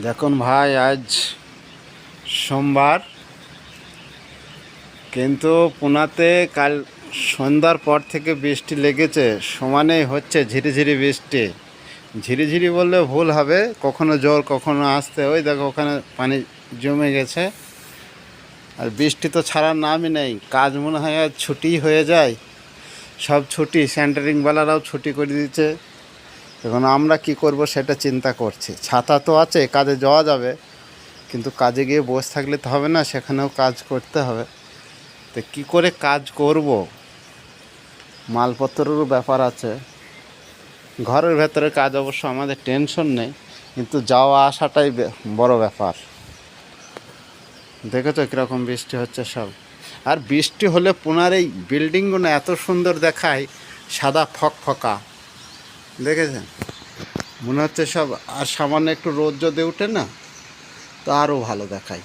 দেখুন ভাই, আজ সোমবার, কিন্তু পুনাতে কাল সন্ধ্যার পর থেকে বৃষ্টি লেগেছে। সমানেই হচ্ছে ঝিরিঝিরি বৃষ্টি। ঝিরিঝিরি বললে ভুল হবে, কখনো জোর কখনো আসতে। ওই দেখো ওখানে পানি জমে গেছে। আর বৃষ্টি তো ছাড়ার নামই নেই। কাজ মনে হয় আজ ছুটি হয়ে যায়। সব ছুটি, সেন্টারিংওয়ালারাও ছুটি করে দিচ্ছে। এখন আমরা কি করব সেটা চিন্তা করছি। ছাতা তো আছে, কাজে যাওয়া যাবে, কিন্তু কাজে গিয়ে বসে থাকলে তো হবে না, সেখানেও কাজ করতে হবে। তো কী করে কাজ করব, মালপত্রেরও ব্যাপার আছে। ঘরের ভেতরে কাজ অবশ্য আমাদের টেনশন নেই, কিন্তু যাওয়া আসাটাই বড় ব্যাপার। দেখেছো কীরকম বৃষ্টি হচ্ছে সব। আর বৃষ্টি হলে পুনার এই বিল্ডিংগুলো এত সুন্দর দেখায়, সাদা ফকফকা। দেখেছেন, মনে হচ্ছে সব। আর সামান্য একটু রোদ যদি উঠে না, তো আরও ভালো দেখায়।